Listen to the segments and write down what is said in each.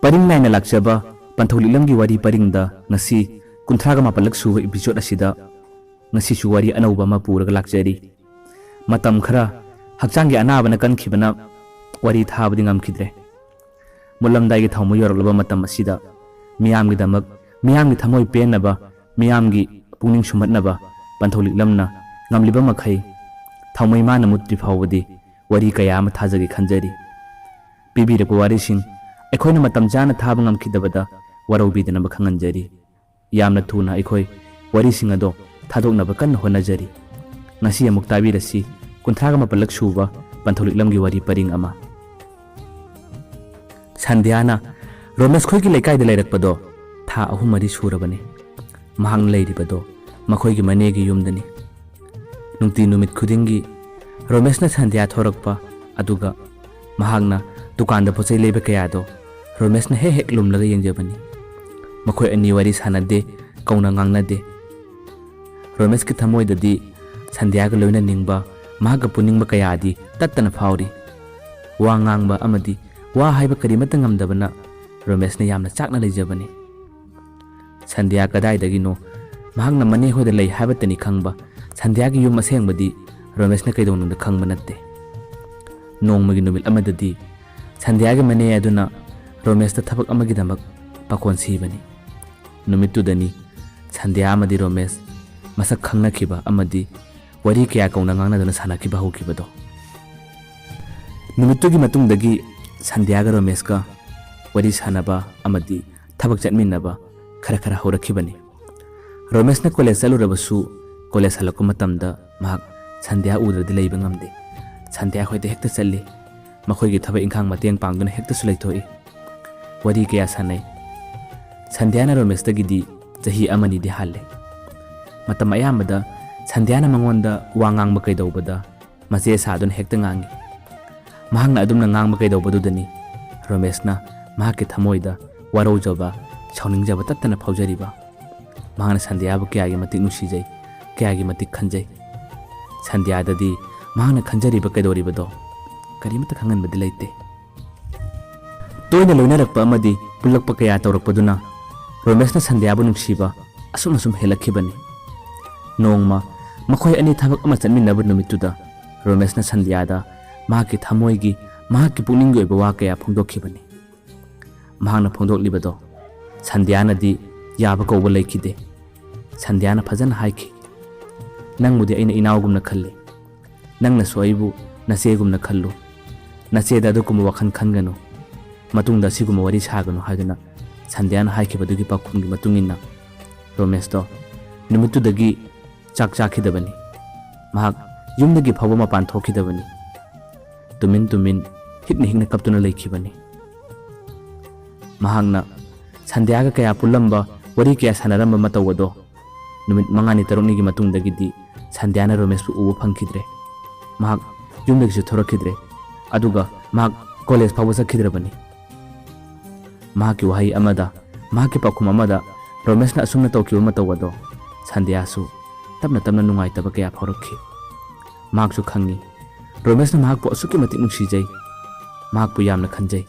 Paring naina lakchaba Pantholilamgi wari paringda ngasi kunthraga mapalak suwa episode asida ngasi su wari anauba ma puraga lakjari matam khara hakchangi anabana kankhibana wari thabadi ngamkhidre mulamdai gi thaumu yorlaba matam asida miyamgi damak miyamgi thamoi penaba miyamgi puning sumatnaba Pantholilamna ngamliba makhai thaumai mana mutri phawdi wari kaya ama thajagi khanjari bibire ko wari sing ekhoi matam jana thaba ngamkhidabada waraubidana bakhanganjari yamna thuna ekhoi wari sing ado thadoknaba kan honajari ngasi amuk tabirasi kunthraga mapalak suba Pantholilamgi wari paring ama Sandhyana Romesh khoi gi lekai de leirakpado tha ahum mari surabane mahang leiribado makhoi gi mane gi yumdani nungti numit khudingi Romesh na Sandhya thorakpa aduga mahangna dukanda pochai leba kayado Romesh na hek lumlaga yengjabani makhoi ani wari sanade kauna ngangnade Romesh ki thamoi dadi Sandhya ga loina ningba maga puningba kayadi tattana phawri wa ngangba amadi wa haiba karimata ngamdabana Romesh na yamna chakna leijabani Sandhya kadai dagino mahangna mane hoida lei haibatani khangba Sandhya gi yum asengbadi Romesh na kaidonunda khangba natte nongmagi numil amadadi Sandhya gi mane aduna Romesh ta thabak amagi damak pakon sibani numitudani Sandhya amadi Romesh masak khangna khiba amadi wari kya kauna ngangna dana sana khiba hu khibado numittugi matungdagi Sandhya ga Romesh ka wari sanaba amadi thabak chatminaba khara khara horakhibani Romesh na college salurabasu college halakku matamda mahak Sandhya udradi leiba ngamde Sandhya khoide hekta challi makhoi gi thaba ingkhang mateng pangduna hekta sulaithoi wari kya sanai Sandhya na Romesh tagidi jahi amani di halle matam ayamada Sandhya na mangonda wangang ba kaidobada maje sadun hekta ngangi mahangna adumna ngang ba kaidobadudani Romesh na mahak ki thamoida warojaba chauningjaba tattana phaujariba mahangna Sandhya bu kya gi matik nusijai kya gi matik khanjai Sandhya dadi mahangna khanjariba kaidoribado karimata khangan badi leite toina loinarakpa amadi pulakpa kaya tawrakpaduna Romesh na Sandhya bu nungsiba asum helakhibani nongma makhoi ani thabak ama chanminaba numittuda Romesh na Sandhya da mahaki thamoigi mahaki pungningi oiba wa kaya phongdokhibani mahangna phongdoklibado Sandhya na di yaba kawba leikhide Sandhya na phajana haiki nangmudi aina inaugumna khalli nangna soibu nasegumna khallu naseda adukuma wakhan khanganu matungda siguma wari saganu haiduna Sandhya na haikibadugi pakhumgi matungina Romesh to numitudagi chak chakhidabani mahak yumdagi phawa mapan thokhidabani tumin hikni hikna kaptuna leikhibani mahangna Sandhya ga kaya pulamba wari kaya sanaramba matawado numit mangani tarukni gi matungdagi di Sandhya na Romesh bu ubu phangkhidre mahak yumdagi su thorakhidre aduga mahak college phawa sakhidrabani mahaki wahai amada mahaki pakhum amada Romesh na asumna tawkiba matawado Sandhya su tapna nungai taba kaya phaurakhi mahak su khangi Romesh na mahak pu asuki matik nungsijai mahak pu yamna khanjai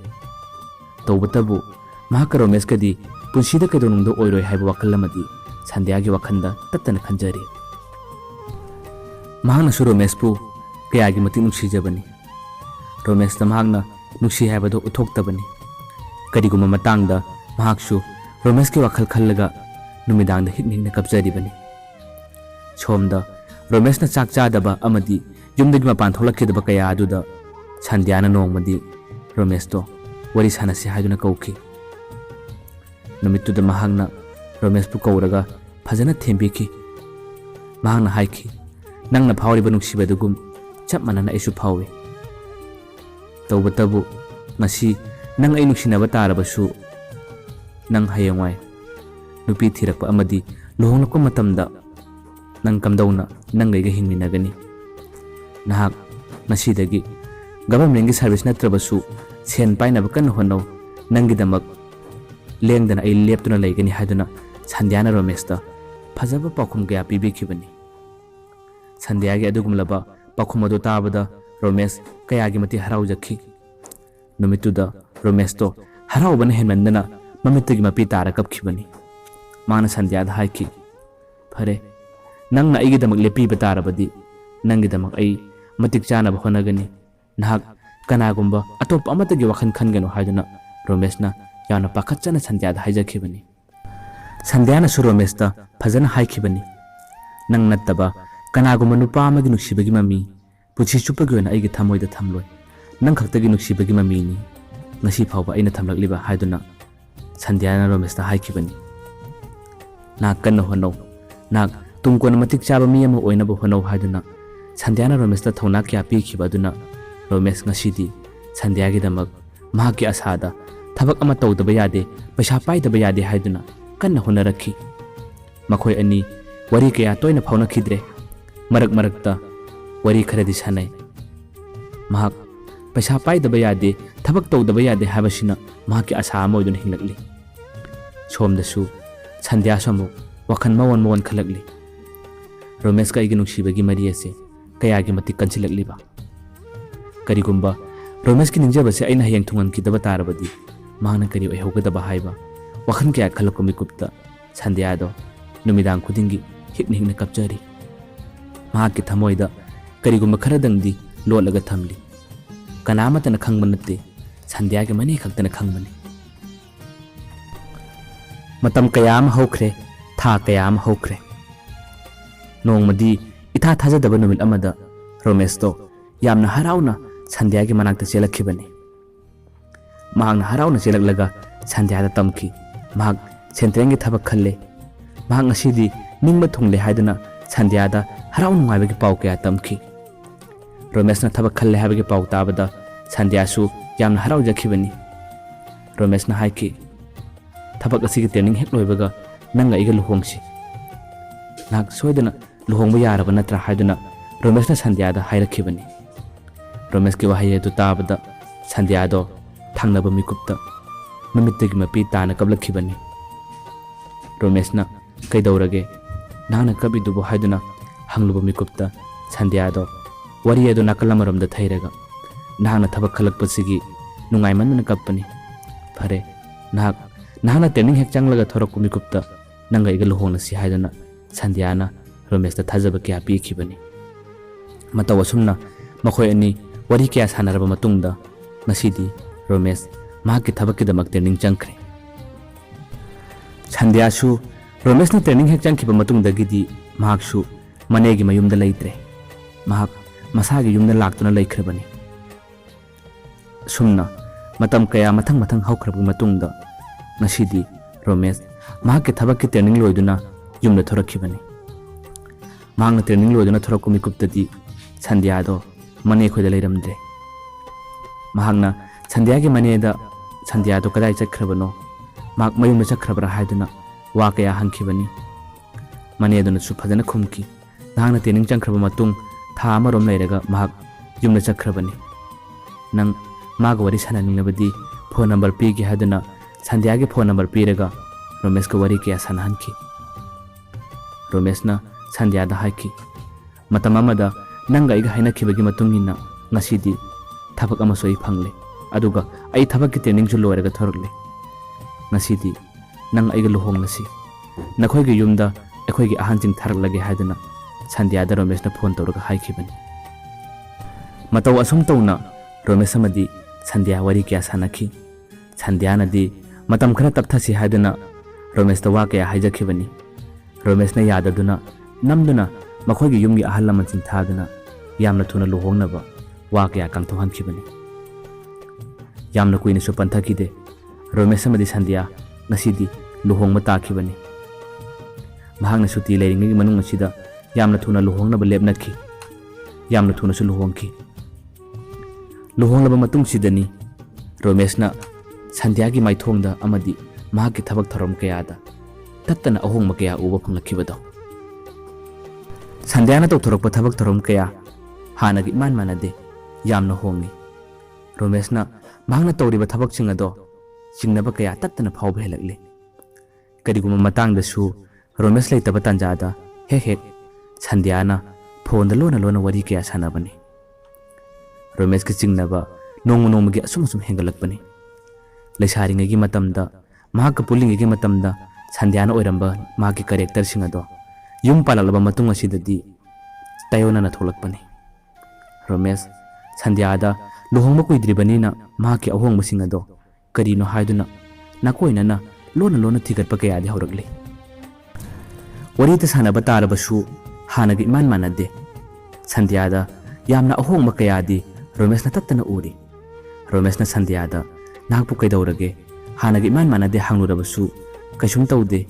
tawbatabu mahak Romesh kadi punsida kaidonungdo oiroi haiba wakal amadi Sandhya gi wakhanda tattana khanjari mahakna su Romesh pu kaya gi matik nungsijabani Romesh na mahakna nungsi haibado uthoktabani kariguma matangda mahak su Romesh ki wakhal khallaga numidangda hikningna kapjaribani somda Romesh na chak chadaba amadi yumdagi mapan tholakhidaba kaya aduda Sandhya na nongmadi Romesh to wari sanasi haiduna kawki numittuda mahakna Romesh pu kawraga phajana thembiki mahakna haiki nangna phawriba nungsibadugum chap manana isu phawi tawbatabu ngasi nang ai nungsinaba tarabasu nang hayangwai nupi thirakpa amadi lohonglakpa matamda nang kamdauna nang gaiga hingminagani nahak nasidagi government gi service natrabasu sen painaba kan honno nangi damak lengdana ai leptuna leigani haiduna Sandhya na Romesh ta phajaba pakhum kaya pibikhibani Sandhya gi adugumlaba pakhum adu tabada Romesh kaya gi mati haraujakhi numittuda Romesh to हराउबन हेमंदना ममितगी मपी तारा कपखिबनी माना संध्यादा हाइकी फरे नंगना अईगिदमक लेपीब तारबदी नंगिदमक अई मतिक चानब होनगनी नाहक कनागुंबा अतोप अमतगी वखन खनगनो हाइदुना रोमेशना याना पाखतचना संध्यादा हाइजखिबनी संध्याना सु रोमेशता फजना हाइखिबनी नंग नत्तबा कनागुंबा नुपा अमगी नुक्सिबगी mummy पुछि चुपगी ओना अईगी थमोइदा थमलोय नंग खक्तगी नुक्सिबगी ममीनी ngasi phawba aina thamlakliba haiduna संध्याना रोमेशता हाइखिबनी ना कन्न होनो ना तुमकोन मतिक चाबा मी अमा ओइनबो होनो हाइदुना संध्याना रोमेशता थौना क्या पीखिबा दुना रोमेश ngasiदी संध्यागी दमक महाकी आसादा थबक अमा तौदबा यादे पैसा पाइदबा यादे हाइदुना कन्न होनरखी मखोय अनि वरी कया तोइना फाउनखिद्रे मरक मरकता वरी खरदी सानै महाक पैसा पाइदबा यादे थबक तौदबा यादे हाबसिना महाकी आशा अमोइदुन हिंगलकली सोमदसु संध्या समु वखन मवन मवन खलकली रोमेश का नुक्सिबगी मरी असे कयागी मतिक कंसिलकलीबा करिगुंबा रोमेश की निंजबसे अइना हयंग थुंगनखिदबा तारबदी मांगना करी ओइहौगदबा हाइबा वखन कया खलको मिकुप्ता संध्यादो नुमिदांग खुदिंगी हिक्न हिक्न कपचरी महाकी थमोइदा करिगुंबा खरदंगदी लोलगा थमली कनामतना खंगब नत्ते संध्यागी मने खक्तना खंगबनी मतम कयाम हौख्रे था कयाम हौख्रे नोंगमदी इथा थाजदब नुमित अमदा रोमेशतो यामना हराउना संध्यागी मनाक्ता चेलखिबनी महांगना हराउना चेलकलगा संध्यादा तमखी महाग सेंट्रेंगी थबक खल्ले महाग ngasiदी निंगबा थुंगले हाइदुना संध्यादा हराउ नुंगाइबगी पाउ कया तमखी रोमेशना थबक खल्ले हाइबगी पाउ ताबदा संध्यासु यामना हराउ जखिबनी रोमेशना हाइकी थबक असिगी ट्रेनिंग हेक लोइबगा नंगा इगा लुहोंगसी नाक सोइदना लुहोंगबा यारबा नत्रा हाइदुना रोमेशना संध्यादा हाइरखिबनी रोमेश की वहाई अदु ताबदा संध्यादो थांगनबा मिकुप्ता ममितगी मपी ताना कबलखिबनी रोमेशना कैदौरगे नाना कबिदुबो हाइदुना हंगलुबा मिकुप्ता संध्यादो वरी अदु नाकलमरमदा थैरगा नाना थबक खलकपसिगी नुंगाइमनना कपनी फरे नाना ट्रेनिंग हेक चंगलगा थोरकु मिकुप्ता नंगा इगा लुहोंगनसी हाइदुना संध्याना रोमेशता थाजबा क्या पीखिबनी मतौ असुमना मखोय अनि वरी क्या सानरबा मतुंगदा ngasiदी रोमेश महाकी थबककीदमक ट्रेनिंग चंखरे संध्यासु रोमेशना ट्रेनिंग हेक चंखिबा मतुंगदगिदी महाकसु मनेगी मयुमदा लैत्रे महाक मसागी युमदा लाक्तुना लैख्रबनी सुमना मतम कया मथंग मथंग हौख्रबु मतुंगदा ngasiदी रोमेश महाकी थबककी ट्रेनिंग लोइदुना युमदा थोरखिबनी महांगना ट्रेनिंग लोइदुना थोरकु मिकुप्तदी संध्यादो मने खोइदा लैरमद्रे महांगना संध्यागी मनेदा संध्यादो कदाई चख्रबनो महाक मयुमदा चख्रबरा हाइदुना वा कया हंखिबनी मनेदुनसु फजना खुमकी नांगना ट्रेनिंग चंख्रबा मतुंग था अमरोम लैरगा महाक युमदा चख्रबनी नंग माग वरी साननिंगबदी फोन नंबर पीगे हाइदुना संध्यागी फोन नंबर पीरगा रोमेश का वरी कया सानहनखी रोमेशना संध्यादा हाइकी मतम अमदा नंगा इगा हाइनखिबगी मतुंगिना ngasiदी थबक अमा सोई फंगले अदुगा आई थबक की ट्रेनिंग जु लोयरगा थोरगले ngasiदी नंग आइगा लुहोंगलसी नखोइगी युमदा अखोइगी अहानजिंग थारगलगे हाइदुना संध्यादा रोमेशना फोन तौरगा हाइखिबनी मतौ असुम तौना रोमेश अमदी संध्या वरी क्या सानखी संध्यानदी मतम खरा तपथसी हाइदुना रोमेशता वा कया हाइजखिबनी रोमेशना याददुना नमदुना मखोइगी युमगी अहल लमनसिंग थादुना यामना थुना लुहोंगनबा वा कया कांगथोहनखिबनी यामना कुइनसु पंथखिदे रोमेश अमदी संध्या ngasiदी लुहोंगमा ताखिबनी महांगना सुती लेरिंगगी मनुंग असिदा यामना थुना लुहोंगनबा लेबनखी यामना थुनासु लुहोंगखी लुहोंगलबा मतुंग सिदनी रोमेशना संध्यागी माइथोंगदा अमदी महाकी थबक थरम कयादा तत्तना अहोंगमा कया उबा फंगलखिबदो संध्याना तौथोरकपा थबक थरम कया हानगी मान मानदे यामना होंगी रोमेशना महांगना तौरिबा थबकसिंग अदो चिंगनबा कया तत्तना फावबा हेलकले करिगुमा मतांगदसु रोमेश लैतबा तंजादा हेक हेक संध्याना फोनदा लोना लोना वरी कया सानबनी रोमेश की चिंगनबा नोंग नोंगगी असुम असुम हेंगलकपनी ꯂꯩꯁꯥꯔꯤꯉꯩꯒꯤ ꯃꯇꯝꯗ ꯃꯍꯥꯛꯀ ꯄꯨꯜꯂꯤꯉꯩꯒꯤ ꯃꯇꯝꯗ ꯁꯟꯙ꯭ꯌꯥꯅ ꯑꯣꯏꯔꯝꯕ ꯃꯍꯥꯛꯀꯤ ꯀꯦꯔꯦꯛꯇꯔꯁꯤꯡ ꯑꯗꯣ ꯌꯨꯝ ꯄꯥꯜꯂꯛꯂꯕ ꯃꯇꯨꯡ ꯑꯁꯤꯗꯗꯤ ꯇꯥꯌꯣꯟꯅꯅ ꯊꯣꯛꯂꯛꯄꯅꯤ꯫ ꯔꯣꯃꯦꯁ ꯁꯟꯙ꯭ꯌꯥꯗ ꯂꯨꯍꯣꯡꯕ ꯀꯨꯏꯗ꯭ꯔꯤꯕꯅꯤꯅ ꯃꯍꯥꯛꯀꯤ ꯑꯍꯣꯡꯕꯁꯤꯡ ꯑꯗꯣ ꯀꯔꯤꯅꯣ ꯍꯥꯏꯗꯨꯅ ꯅꯥꯀꯣꯏꯅꯅ ꯂꯣꯟꯅ ꯊꯤꯒꯠꯄ ꯀꯌꯥꯗꯤ ꯍꯧꯔꯛꯂꯤ꯫ ꯋꯥꯔꯤꯇ ꯁꯥꯟꯅꯕ ꯇꯥꯔꯕꯁꯨ ꯍꯥꯟꯅꯒ ꯏꯃꯥꯟ ꯃꯥꯟꯅꯗꯦ꯫ ꯁꯟꯙ꯭ꯌꯥꯗ ꯌꯥꯝꯅ ꯑꯍꯣꯡꯕ ꯀꯌꯥꯗꯤ ꯔꯣꯃꯦꯁꯅ ꯇꯠꯇꯅ ꯎꯔꯤ꯫ ꯔꯣꯃꯦꯁꯅ ꯁꯟꯙ꯭ꯌꯥꯗ ꯅꯍꯥꯛꯄꯨ ꯀꯩꯗꯧꯔꯒꯦ ꯍꯥꯟꯅꯒ ꯏꯃꯥꯟ ꯃꯥꯟꯅꯗꯦ ꯍꯪꯂꯨꯔꯕꯁꯨ ꯀꯩꯁꯨꯝ ꯇꯧꯗꯦ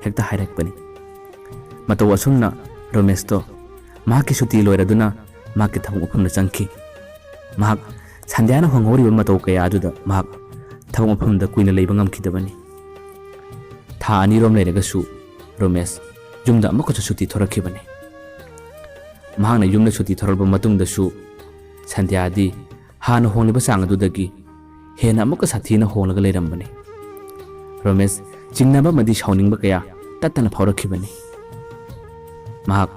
ꯍꯦꯛꯇ ꯍꯥꯏꯔꯛꯄꯅꯤ꯫ ꯃꯇꯧ ꯑꯁꯨꯝꯅ ꯔꯣꯃꯦꯁꯇꯣ ꯃꯍꯥꯛꯀꯤ ꯁꯨꯇꯤ ꯂꯣꯏꯔꯗꯨꯅ ꯃꯍꯥꯛꯀꯤ ꯊꯕꯛ ꯃꯐꯝꯗ ꯆꯪꯈꯤ꯫ ꯃꯍꯥꯛ ꯁꯟꯙ꯭ꯌꯥꯅ ꯍꯣꯡꯍꯧꯔꯤꯕ ꯃꯇꯧ ꯀꯌꯥ ꯑꯗꯨꯗ ꯃꯍꯥꯛ ꯊꯕꯛ ꯃꯐꯝꯗ ꯀꯨꯏꯅ ꯂꯩꯕ ꯉꯝꯈꯤꯗꯕꯅꯤ꯫ ꯊꯥ ꯑꯅꯤꯔꯣꯝ ꯂꯩꯔꯒꯁꯨ ꯔꯣꯃꯦꯁ ꯌꯨꯝꯗ ꯑꯃꯨꯛꯀꯁꯨ ꯁꯨꯇꯤ ꯊꯣꯔꯛꯈꯤꯕꯅꯤ꯫ ꯃꯍꯥꯛꯅ ꯌꯨꯝꯗ ꯁꯨꯇꯤ ꯊꯣꯔꯛꯄ ꯃꯇꯨꯡꯗꯁꯨ ꯁꯟꯙ꯭ꯌꯥꯗꯤ ꯍꯥꯟꯅ ꯍꯣꯡꯂꯤꯕ ꯆꯥꯡ ꯑꯗꯨꯗꯒꯤ ꯍꯦꯟꯅ ꯑꯃꯨꯛꯀ ꯁꯥꯊꯤꯅ ꯍꯣꯡꯂꯒ ꯂꯩꯔꯝꯕꯅꯤ꯫ ꯔꯣꯃꯦꯁ ꯆꯤꯡꯅꯕ ꯑꯃꯗꯤ ꯁꯥꯎꯅꯤꯡꯕ ꯀꯌꯥ ꯇꯠꯇꯅ ꯐꯥꯎꯔꯛꯈꯤꯕꯅꯤ꯫ ꯃꯍꯥꯛ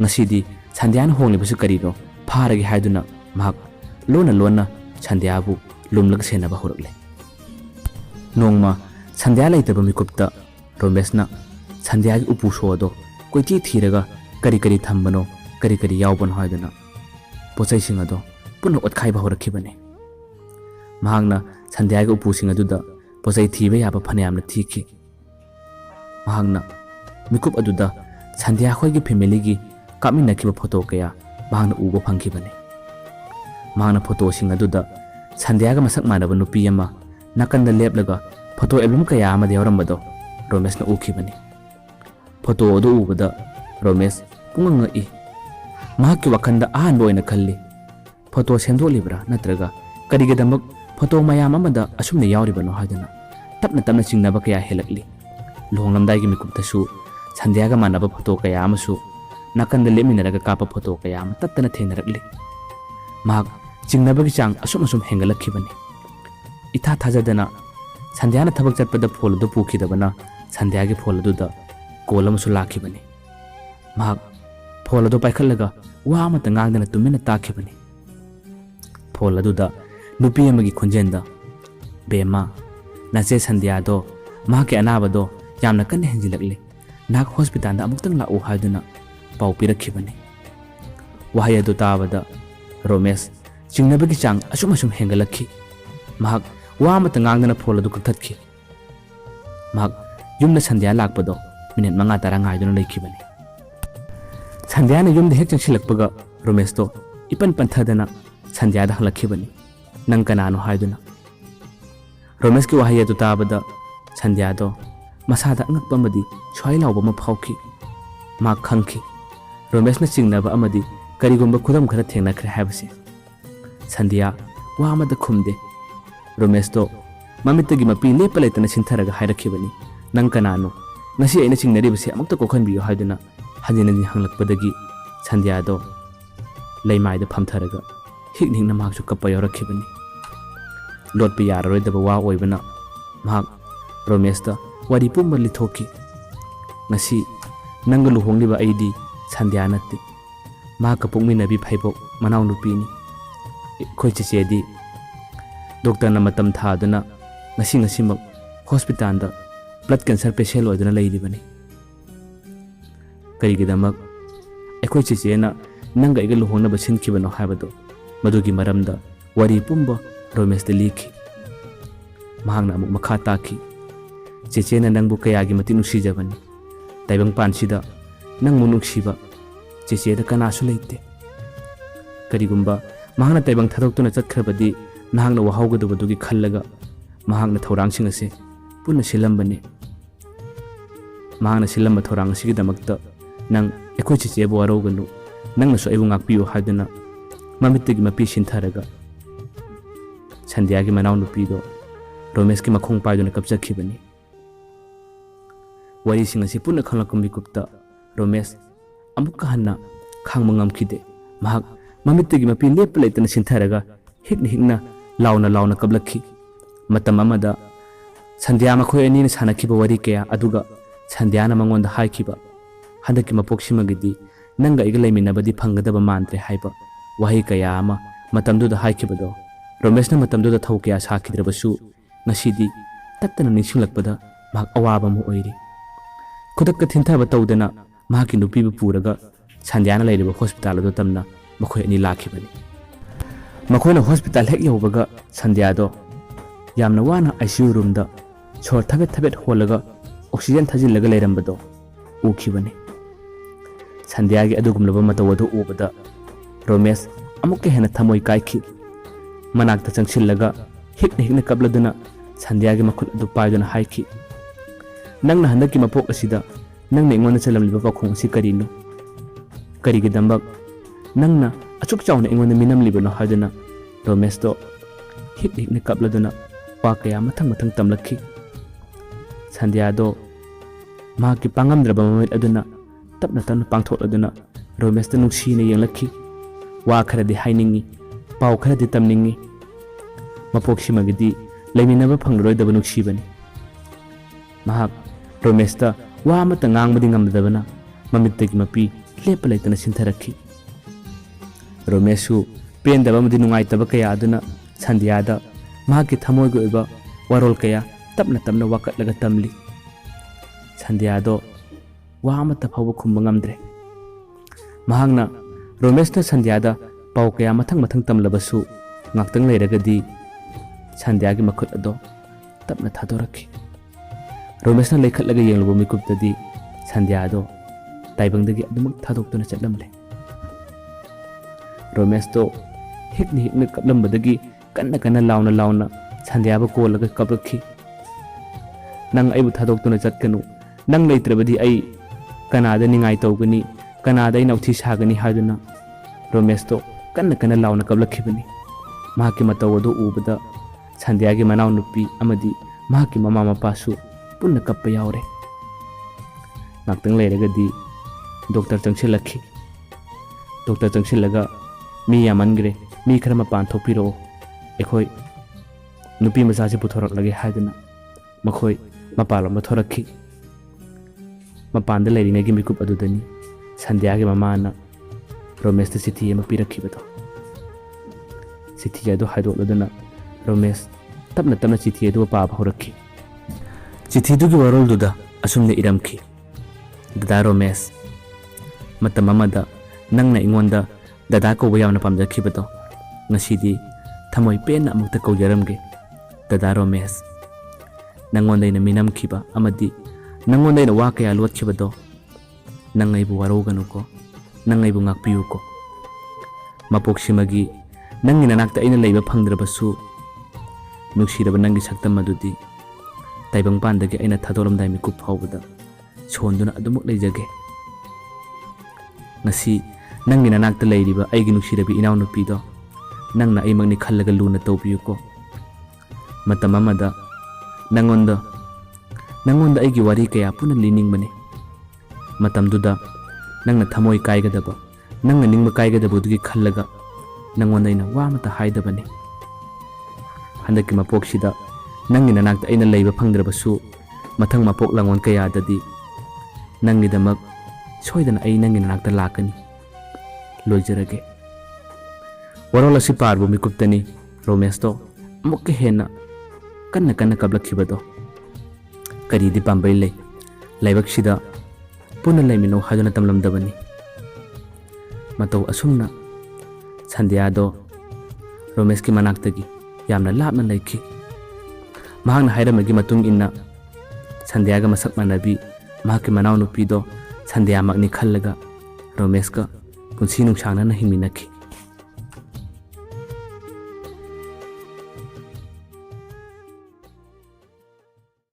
ꯉꯁꯤꯗꯤ ꯁꯟꯙ꯭ꯌꯥꯅ ꯍꯣꯡꯂꯤꯕꯁꯨ ꯀꯔꯤꯅꯣ ꯐꯥꯔꯒꯦ ꯍꯥꯏꯗꯨꯅ ꯃꯍꯥꯛ ꯂꯣꯟꯅ ꯁꯟꯙ꯭ꯌꯥꯕꯨ ꯂꯨꯝꯂꯒ ꯁꯦꯟꯅꯕ ꯍꯧꯔꯛꯂꯦ꯫ ꯅꯣꯡꯃ ꯁꯟꯙ꯭ꯌꯥ ꯂꯩꯇꯕ ꯃꯤꯀꯨꯞꯇ ꯔꯣꯃꯦꯁꯅ ꯁꯟꯙ꯭ꯌꯥꯒꯤ ꯎꯄꯨ ꯁꯣ ꯑꯗꯣ ꯀꯣꯏꯊꯤ ꯊꯤꯔꯒ ꯀꯔꯤ ꯊꯝꯕꯅꯣ ꯀꯔꯤ ꯌꯥꯎꯕꯅꯣ ꯍꯥꯏꯗꯨꯅ ꯄꯣꯠꯆꯩꯁꯤꯡ ꯑꯗꯣ ꯄꯨꯟꯅ ꯑꯣꯠꯈꯥꯏꯕ ꯍꯧꯔꯛꯈꯤꯕꯅꯤ꯫ ꯃꯍꯥꯛꯅ ꯁꯟꯙ꯭ꯌꯥꯒꯤ ꯎꯄꯨꯁꯤꯡ ꯑꯗꯨꯗ ꯄꯣꯠꯆꯩ ꯊꯤꯕ ꯌꯥꯕ ꯐꯅꯌꯥꯝꯅ ꯊꯤꯈꯤ꯫ ꯃꯍꯥꯛꯅ ꯃꯤꯀꯨꯞ ꯑꯗꯨꯗ ꯁꯟꯙ꯭ꯌꯥ ꯈꯣꯏꯒꯤ ꯐꯦꯃꯤꯂꯤꯒꯤ ꯀꯥꯞꯃꯤꯟꯅꯈꯤꯕ ꯐꯣꯇꯣ ꯀꯌꯥ ꯃꯍꯥꯛꯅ ꯎꯕ ꯐꯪꯈꯤꯕꯅꯤ꯫ ꯃꯍꯥꯛꯅ ꯐꯣꯇꯣꯁꯤꯡ ꯑꯗꯨꯗ ꯁꯟꯙ꯭ꯌꯥꯒ ꯃꯁꯛ ꯃꯥꯟꯅꯕ ꯅꯨꯄꯤ ꯑꯃ ꯅꯥꯀꯟꯗ ꯂꯦꯞꯂꯒ ꯐꯣꯇꯣ ꯑꯦꯜꯕꯝ ꯀꯌꯥ ꯑꯃꯗ ꯌꯥꯎꯔꯝꯕꯗꯣ ꯔꯣꯃꯦꯁꯅ ꯎꯈꯤꯕꯅꯤ꯫ ꯐꯣꯇꯣ ꯑꯗꯨ ꯎꯕꯗ ꯔꯣꯃꯦꯁ ꯄꯨꯡꯉꯛ ꯉꯛꯏ꯫ ꯃꯍꯥꯛꯀꯤ ꯋꯥꯈꯜꯗ ꯑꯍꯥꯟꯕ ꯑꯣꯏꯅ ꯈꯜꯂꯤ ꯐꯣꯇꯣ ꯁꯦꯝꯗꯣꯛꯂꯤꯕ꯭ꯔꯥ ꯅꯠꯇ꯭ꯔꯒ ꯀꯔꯤꯒꯤꯗꯃꯛ ꯐꯣꯇꯣ ꯃꯌꯥꯝ ꯑꯃꯗ ꯑꯁꯨꯝꯅ ꯌꯥꯎꯔꯤꯕꯅꯣ ꯍꯥꯏꯗꯨꯅ ꯇꯞꯅ ꯆꯤꯡꯅꯕ ꯀꯌꯥ ꯍꯦꯜꯂꯛꯂꯤ꯫ ꯂꯨꯍꯣꯡꯂꯝꯗꯥꯏꯒꯤ ꯃꯤꯀꯨꯞꯇꯁꯨ ꯁꯟꯙ꯭ꯌꯥꯒ ꯃꯥꯟꯅꯕ ꯐꯣꯇꯣ ꯀꯌꯥ ꯑꯃꯁꯨ ꯅꯥꯀꯟꯗ ꯂꯦꯞꯃꯤꯟꯅꯔꯒ ꯀꯥꯞꯄ ꯐꯣꯇꯣ ꯀꯌꯥ ꯑꯃ ꯇꯠꯇꯅ ꯊꯦꯡꯅꯔꯛꯂꯤ꯫ ꯃꯍꯥꯛ ꯆꯤꯡꯅꯕꯒꯤ ꯆꯥꯡ ꯑꯁꯨꯝ ꯍꯦꯟꯒꯠꯂꯛꯈꯤꯕꯅꯤ꯫ ꯏꯊꯥ ꯊꯥꯖꯗꯅ ꯁꯟꯙ꯭ꯌꯥꯅ ꯊꯕꯛ ꯆꯠꯄꯗ ꯐꯣꯜ ꯑꯗꯨ ꯄꯨꯈꯤꯗꯕꯅ ꯁꯟꯙ꯭ꯌꯥꯒꯤ ꯐꯣꯜ ꯑꯗꯨꯗ ꯀꯣꯜ ꯑꯃꯁꯨ ꯂꯥꯛꯈꯤꯕꯅꯤ꯫ ꯃꯍꯥꯛ ꯐꯣꯜ ꯑꯗꯨ ꯄꯥꯏꯈꯠꯂꯒ ꯋꯥ ꯑꯃꯠꯇ ꯉꯥꯡꯗꯅ ꯇꯨꯃꯤꯟꯅ ꯇꯥꯈꯤꯕꯅꯤ꯫ ꯐꯣꯜ ꯑꯗꯨꯗ ꯅꯨꯄꯤ ꯑꯃꯒꯤ ꯈꯣꯟꯖꯦꯜꯗ "ꯕꯦꯝꯃ, ꯅꯆꯦ ꯁꯟꯙ꯭ꯌꯥꯗꯣ ꯃꯍꯥꯛꯀꯤ ꯑꯅꯥꯕꯗꯣ ꯌꯥꯝꯅ ꯀꯟꯅ ꯍꯦꯟꯖꯤꯜꯂꯛꯂꯤ, ꯅꯍꯥꯛ ꯍꯣꯁꯄꯤꯇꯥꯜꯗ ꯑꯃꯨꯛꯇꯪ ꯂꯥꯛꯎ" ꯍꯥꯏꯗꯨꯅ ꯄꯥꯎ ꯄꯤꯔꯛꯈꯤꯕꯅꯤ꯫ ꯋꯥꯍꯩ ꯑꯗꯨ ꯇꯥꯕꯗ ꯔꯣꯃꯦꯁ ꯆꯤꯡꯅꯕꯒꯤ ꯆꯥꯡ ꯑꯁꯨꯝ ꯍꯦꯟꯒꯠꯂꯛꯈꯤ꯫ ꯃꯍꯥꯛ ꯋꯥ ꯑꯃꯠꯇ ꯉꯥꯡꯗꯅ ꯐꯣꯜ ꯑꯗꯨ ꯀꯛꯊꯠꯈꯤ꯫ ꯃꯍꯥꯛ ꯌꯨꯝꯗ ꯁꯟꯙ꯭ꯌꯥ ꯂꯥꯛꯄꯗꯣ ꯃꯤꯅꯤꯠ 5-10 ꯉꯥꯏꯗꯨꯅ ꯂꯩꯈꯤꯕꯅꯤ꯫ ꯁꯟꯙ꯭ꯌꯥꯅ ꯌꯨꯝꯗ ꯍꯦꯛ ꯆꯪꯁꯤꯜꯂꯛꯄꯒ ꯔꯣꯃꯦꯁꯇꯣ ꯏꯄꯟ ꯄꯟꯊꯗꯅ ꯁꯟꯙ꯭ꯌꯥꯗ ꯍꯪꯂꯛꯈꯤꯕꯅꯤ, "ꯅꯪ ꯀꯅꯥꯅꯣ?" ꯍꯥꯏꯗꯨꯅ꯫ ꯔꯣꯃꯦꯁꯀꯤ ꯋꯥꯍꯩ ꯑꯗꯨ ꯇꯥꯕꯗ ꯁꯟꯙ꯭ꯌꯥꯗꯣ ꯃꯁꯥꯗ ꯑꯉꯛꯄ ꯑꯃꯗꯤ ꯁ꯭ꯋꯥꯏ ꯂꯥꯎꯕ ꯑꯃ ꯐꯥꯎꯈꯤ꯫ ꯃꯍꯥꯛ ꯈꯪꯈꯤ ꯔꯣꯃꯦꯁꯅ ꯆꯤꯡꯅꯕ ꯑꯃꯗꯤ ꯀꯔꯤꯒꯨꯝꯕ ꯈꯨꯗꯝ ꯈꯔ ꯊꯦꯡꯅꯈ꯭ꯔꯦ ꯍꯥꯏꯕꯁꯦ꯫ ꯁꯟꯙ꯭ꯌꯥ ꯋꯥ ꯑꯃꯠꯇ ꯈꯨꯝꯗꯦ꯫ ꯔꯣꯃꯦꯁꯇꯣ ꯃꯃꯤꯠꯇꯒꯤ ꯃꯄꯤ ꯂꯦꯞꯄ ꯂꯩꯇꯅ ꯁꯤꯟꯊꯔꯒ ꯍꯥꯏꯔꯛꯈꯤꯕꯅꯤ, "ꯅꯪ ꯀꯅꯥꯅꯣ? ꯉꯁꯤ ꯑꯩꯅ ꯆꯤꯡꯅꯔꯤꯕꯁꯦ ꯑꯃꯨꯛꯇ ꯀꯣꯛꯍꯟꯕꯤꯌꯨ" ꯍꯥꯏꯗꯨꯅ ꯍꯟꯖꯤꯟ ꯍꯪꯂꯛꯄꯗꯒꯤ ꯁꯟꯙ꯭ꯌꯥꯗꯣ ꯂꯩꯃꯥꯏꯗ ꯐꯝꯊꯔꯒ ꯍꯤꯛꯅ ꯃꯍꯥꯛꯁꯨ ꯀꯞꯄ ꯌꯥꯎꯔꯛꯈꯤꯕꯅꯤ꯫ ꯂꯣꯠꯄ ꯌꯥꯔꯔꯣꯏꯗꯕ ꯋꯥ ꯑꯣꯏꯕꯅ ꯃꯍꯥꯛ ꯔꯣꯃꯦꯁꯇ ꯋꯥꯔꯤ ꯄꯨꯝꯕ ꯂꯤꯊꯣꯛꯈꯤ꯫ "ꯉꯁꯤ ꯅꯪꯒ ꯂꯨꯍꯣꯡꯂꯤꯕ ꯑꯩꯗꯤ ꯁꯟꯙ꯭ꯌꯥ ꯅꯠꯇꯦ, ꯃꯍꯥꯛꯀ ꯄꯣꯛꯃꯤꯟꯅꯕꯤ ꯐꯩꯕꯣꯛ ꯃꯅꯥꯎꯅꯨꯄꯤꯅꯤ꯫ ꯑꯩꯈꯣꯏ ꯆꯦꯆꯦꯗꯤ ꯗꯣꯛꯇꯔꯅ ꯃꯇꯝ ꯊꯥꯗꯨꯅ ꯉꯁꯤꯃꯛ ꯍꯣꯁꯄꯤꯇꯥꯜꯗ ꯕ꯭ꯂꯗ ꯀꯦꯟꯁꯔ ꯄꯦꯁꯦꯟ ꯑꯣꯏꯗꯨꯅ ꯂꯩꯔꯤꯕꯅꯤ꯫ ꯀꯔꯤꯒꯤꯗꯃꯛ ꯑꯩꯈꯣꯏ ꯆꯦꯆꯦꯅ ꯅꯪꯒ ꯑꯩꯒ ꯂꯨꯍꯣꯡꯅꯕ ꯁꯤꯟꯈꯤꯕꯅꯣ ꯍꯥꯏꯕꯗꯣ ꯃꯗꯨꯒꯤ ꯃꯔꯝꯗ ꯋꯥꯔꯤ ꯄꯨꯝꯕ ꯔꯣꯃꯦꯁꯇ ꯂꯤꯈꯤ꯫ ꯃꯍꯥꯛꯅ ꯑꯃꯨꯛ ꯃꯈꯥ ꯇꯥꯈꯤ, "ꯆꯦꯆꯦꯅ ꯅꯪꯕꯨ ꯀꯌꯥꯒꯤ ꯃꯇꯤꯛ ꯅꯨꯡꯁꯤꯖꯕꯅꯤ꯫ ꯇꯥꯏꯕꯪꯄꯥꯟꯁꯤꯗ ꯅꯪꯕꯨ ꯅꯨꯡꯁꯤꯕ ꯆꯦꯆꯦꯗ ꯀꯅꯥꯁꯨ ꯂꯩꯇꯦ꯫ ꯀꯔꯤꯒꯨꯝꯕ ꯃꯍꯥꯛꯅ ꯇꯥꯏꯕꯪ ꯊꯥꯗꯣꯛꯇꯨꯅ ꯆꯠꯈ꯭ꯔꯕꯗꯤ ꯅꯍꯥꯛꯅ ꯋꯥꯍꯧꯒꯗꯕꯗꯨꯒꯤ ꯈꯜꯂꯒ ꯃꯍꯥꯛꯅ ꯊꯧꯔꯥꯡꯁꯤꯡ ꯑꯁꯤ ꯄꯨꯟꯅ ꯁꯤꯜꯂꯝꯕꯅꯤ꯫ ꯃꯍꯥꯛꯅ ꯁꯤꯜꯂꯝꯕ ꯊꯧꯔꯥꯡ ꯑꯁꯤꯒꯤꯗꯃꯛꯇ ꯅꯪ ꯑꯩꯈꯣꯏ ꯆꯦꯆꯦꯕꯨ ꯋꯥꯔꯧꯒꯅꯨ, ꯅꯪꯅꯁꯨ ꯑꯩꯕꯨ ꯉꯥꯛꯄꯤꯌꯨ" ꯍꯥꯏꯗꯨꯅ ꯃꯃꯤꯠꯇꯒꯤ ꯃꯄꯤ ꯁꯤꯟꯊꯔꯒ ꯁꯟꯙ꯭ꯌꯥꯒꯤ ꯃꯅꯥꯎꯅꯨꯄꯤꯗꯣ ꯔꯣꯃꯦꯁꯀꯤ ꯃꯈꯣꯡ ꯄꯥꯏꯗꯨꯅ ꯀꯞꯆꯈꯤꯕꯅꯤ꯫ ꯋꯥꯔꯤꯁꯤꯡ ꯑꯁꯤ ꯄꯨꯟꯅ ꯈꯪꯂꯛꯄ ꯃꯤꯀꯨꯞꯇ ꯔꯣꯃꯦꯁ ꯑꯃꯨꯛꯀ ꯍꯟꯅ ꯈꯥꯡꯕ ꯉꯝꯈꯤꯗꯦ꯫ ꯃꯍꯥꯛ ꯃꯃꯤꯠꯇꯒꯤ ꯃꯄꯤ ꯂꯦꯞꯄ ꯂꯩꯇꯅ ꯁꯤꯟꯊꯔꯒ ꯍꯤꯛꯅ ꯂꯥꯎꯅ ꯀꯞꯂꯛꯈꯤ꯫ ꯃꯇꯝ ꯑꯃꯗ ꯁꯟꯙ꯭ꯌꯥ ꯃꯈꯣꯏ ꯑꯅꯤꯅ ꯁꯥꯟꯅꯈꯤꯕ ꯋꯥꯔꯤ ꯀꯌꯥ ꯑꯗꯨꯒ ꯁꯟꯙ꯭ꯌꯥꯅ ꯃꯉꯣꯟꯗ ꯍꯥꯏꯈꯤꯕ "ꯍꯟꯗꯛꯀꯤ ꯃꯄꯣꯛꯁꯤꯃꯒꯤꯗꯤ ꯅꯪꯒ ꯑꯩꯒ ꯂꯩꯃꯤꯟꯅꯕꯗꯤ ꯐꯪꯒꯗꯕ ꯃꯥꯟꯗ꯭ꯔꯦ" ꯍꯥꯏꯕ ꯋꯥꯍꯩ ꯀꯌꯥ ꯑꯃ ꯃꯇꯝꯗꯨꯗ ꯍꯥꯏꯈꯤꯕꯗꯣ Romesna matamduda thau kaya sakhidrabasu ngasidi tattana ningsinglakpada mahak awaba mu oiri. Khudakka thintaba tawdana mahaki nupibu puraga Sandhyana lairiba hospital ado tamna makhoi ani lakhibani. Makhoina hospital hek yawbaga Sandhyado yamna wana ICU room da chor thabet holaga oxygen thajillaga leirambado ukhibani. Sandhyagi adugumlaba matawadu ubada Romesh amukke hena thamoi kaikhi manakta changsillaga hikna kabladuna Sandhyagi makhut adu paiduna haiki. Nangna handaki mapok asida nangna ingona chalamliba pakhong asi karino karigidambak nangna achuk chawna ingona minamlibano haduna Romesh do hikna kabladuna wa kaya mathang tamlakhi. Sandhyado mahaki pangamdraba mamit aduna tapna pangthot aduna Romesh ta nuksina yenglakhi wa kharadi hainingi pau kharadi tamningi mapoksimagidi leiminaba phangloidaba nuksibani. Mahak Romesh ta wa amata ngangbadi ngamdabana mamittagi mapi lepa leitana sintharakhi. Romeshu pendaba mudi nungaitaba kaya aduna Sandhyada mahaki thamoiga oiba warol kaya tapna wakatlaga tamli. Sandhyado wa amata phawba khumba ngamdre. Mahakna Romeshna Sandhyada pau kaya mathang tamlabasu ngaktang leiragadi Sandhyagi makhut ado tapna thadorakhi. Romeshna leikhatlaga yengluba mikuptadi Sandhyado taibangdagi adumak thadoktuna chatlamle. Romesh to hikna kaplambadagi kanna launa Sandhyaba kolaga kaprakhi. Nang aibu thadoktuna chatkanu nang leitrabadi ai kanada ningai tawgani kanada ai nauthi sagani haduna Romesh to kanna launa kaplakhibani. Mahaki matawadu ubada Sandhyagi manaw nupi amadi mahaki mama mapasu punna kappa yaure. Ngaktang leiragadi doctor changsilakhi. Doctor changsilaga mi yamangre mi khara mapan thopiro ekhoi nupi masaje puthorak lage haduna makhoi mapalom thorakhi. Mapanda leiringagi mikup adudani Sandhyagi mamana Romesh ta sithi ema pirakhibado. Sithi ado haidolodana Romesh tapna chithi ado paaba horakhi. Chithi dugi warol duda asumne iramkhi. Dada Romesh matam amada nangna ingonda dada ko bayamna pamjakhibado ngasidi thamoi penna amukta kaujaramge. Dada Romesh nangonda ina minamkhiba amadi nangonda ina wa kaya lotkhibado nangaibu waroganuko nangaibu ngakpiyuko. Mapoksimagi nangi nanakta ina leiba phangdrabasu nuksiraba nangi saktam madudi taibang pandagi aina thadoramdai mikup phawbada sonduna adumuk leijage. Ngasi nangi nanakta leiriba aigi nuksirabi inaw nupido nangna aimangni khallaga luna tawbiyuko. Matam amada nangonda aigi wari kaya puna liningbani. Matamduda nangna thamoi kaigadaba nangna ningba kaigadabudagi khallaga nangonda aina wa mata haidabani. Handaki mapoksida nangi nanakta aina leiba phangdrabasu mathang mapok langon kaya dadi nangidamak soidana ai nangi nanakta lakani loijarage. Warol asi parbu mikuptani Romesh to amukke hena kanna kaplakhibado karidi pambai lei laibaksida puna leimino haduna tamlamdabani. Matau asumna Sandhyado Romesh ki manaktagi yamna lapna leikhi. Mahakna hairamagi matung inna Sandhyaga masak manabi mahaki manaw nupido Sandhyamakni khallaga Romesh ka punsi nungsangna hingminakhi.